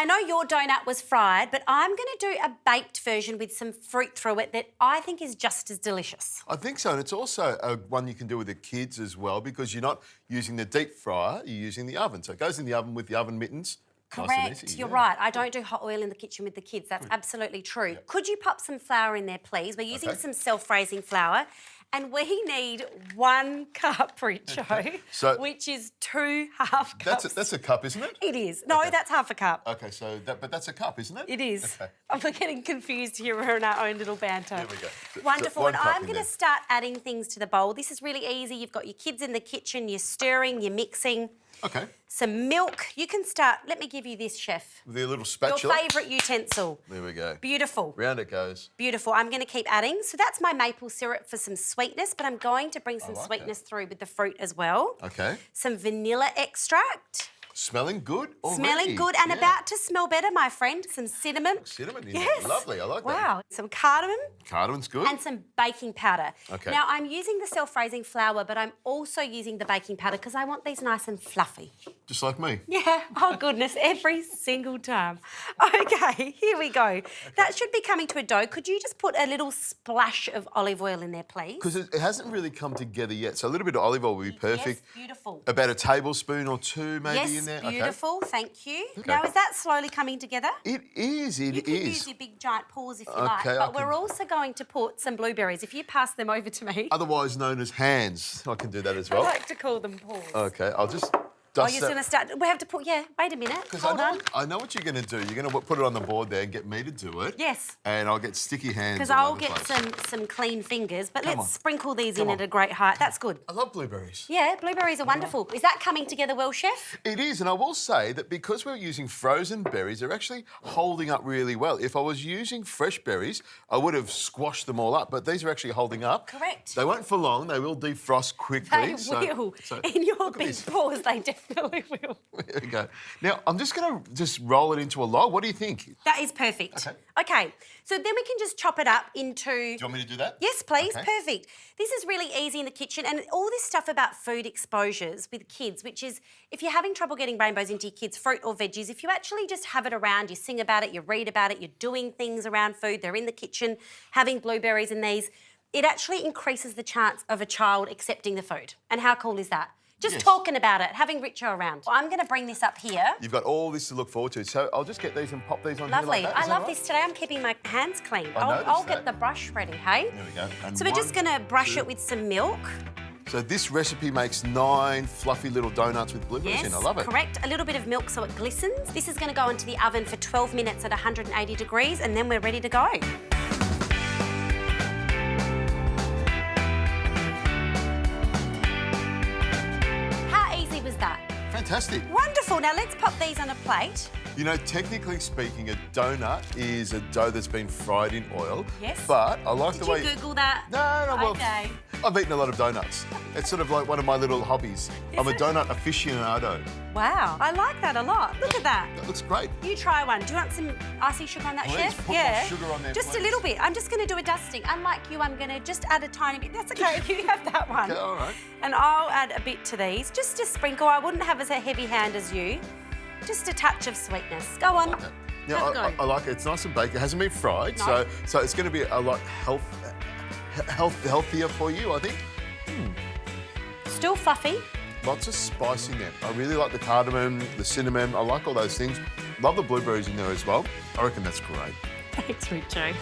I know your donut was fried, but I'm going to do a baked version with some fruit through it that I think is just as delicious. I think so, and it's also one you can do with the kids as well because you're not using the deep fryer, you're using the oven. So it goes in the oven with the oven mittens. Correct, nice and easy, you're right. I don't do hot oil in the kitchen with the kids. That's absolutely true. Yep. Could you pop some flour in there, please? We're using some self-raising flour. And we need 1 cup, Richo, which is 2 half cups. That's a cup, isn't it? It is. No, that's half a cup. Okay, so but that's a cup, isn't it? It is. Okay. We're getting confused here. We're in our own little banter. There we go. Wonderful. So and I'm going to start adding things to the bowl. This is really easy. You've got your kids in the kitchen. You're stirring. You're mixing. Okay. Some milk. You can start. Let me give you this, Chef. With your little spatula. Your favourite utensil. There we go. Beautiful. Round it goes. Beautiful. I'm going to keep adding. So that's my maple syrup for some sweetness, but I'm going to bring some sweetness through with the fruit as well. Okay. Some vanilla extract. Smelling good already. Smelling good and about to smell better, my friend. Some cinnamon. Cinnamon, yes. Lovely, I like that. Wow. Some cardamom. Cardamon's good. And some baking powder. Okay. Now, I'm using the self-raising flour, but I'm also using the baking powder because I want these nice and fluffy. Just like me. Yeah. Oh, goodness, every single time. Okay, here we go. That should be coming to a dough. Could you just put a little splash of olive oil in there, please? Because it hasn't really come together yet, so a little bit of olive oil would be perfect. Yes, beautiful. About a tablespoon or 2 maybe in there. Yes, beautiful, thank you. Okay. Now, is that slowly coming together? It is, You can use your big giant paws if you like, Okay, but we're also going to put some blueberries. If you pass them over to me. Otherwise known as hands. I can do that as I well. like to call them paws. Okay, I'll just Oh, dust you're that. going to start... We have to put... Yeah, wait a minute. Hold on. I know what you're going to do. You're going to put it on the board there and get me to do it. Yes. And I'll get sticky hands. Because all I'll over the get place. some clean fingers, but Come let's on. sprinkle these Come in on. at a great height. That's good. I love blueberries. Yeah, blueberries are wonderful. Is that coming together well, Chef? It is, and I will say that because we're using frozen berries, they're actually holding up really well. If I was using fresh berries, I would have squashed them all up, but these are actually holding up. Correct. They won't for long. They will defrost quickly. They will. In your big paws, they definitely will. There we go. Now, I'm just going to roll it into a log. What do you think? That is perfect. Okay, so then we can just chop it up into... Do you want me to do that? Yes, please. Okay. Perfect. This is really easy in the kitchen, and all this stuff about food exposures with kids, which is if you're having trouble getting rainbows into your kids' fruit or veggies, if you actually just have it around, you sing about it, you read about it, you're doing things around food, they're in the kitchen having blueberries and these, it actually increases the chance of a child accepting the food. And how cool is that? Just talking about it, having Richo around. Well, I'm going to bring this up here. You've got all this to look forward to, so I'll just get these and pop these on Lovely. here like that. I love this today. I'm keeping my hands clean. I I'll noticed get that. the brush ready, hey? There we go. And So we're just going to brush 2. it with some milk. So this recipe makes 9 fluffy little donuts with blueberries in. I love it. Correct. A little bit of milk so it glistens. This is going to go into the oven for 12 minutes at 180 degrees, and then we're ready to go. How easy was that? Fantastic. Wonderful. Now let's pop these on a plate. You know, technically speaking, a donut is a dough that's been fried in oil. Yes. But I like the way... Did you Google that? No, well, Okay. I've eaten a lot of donuts. It's sort of like one of my little hobbies. I'm a donut aficionado. Wow, I like that a lot. Look at that. That looks great. You try one. Do you want some icy sugar on that, Please, Chef? put more sugar on there, Just please. a little bit. I'm just going to do a dusting. Unlike you, I'm going to just add a tiny bit. That's okay. You have that one. Okay, all right. And I'll add a bit to these. Just a sprinkle. I wouldn't have as a heavy hand as you. Just a touch of sweetness. Go on. Okay. Now, Have a go. I like it. It's nice and baked. It hasn't been fried, No. so it's going to be a lot healthier for you, I think. Still fluffy. Lots of spice in there. I really like the cardamom, the cinnamon. I like all those things. Love the blueberries in there as well. I reckon that's great. Thanks, Richo.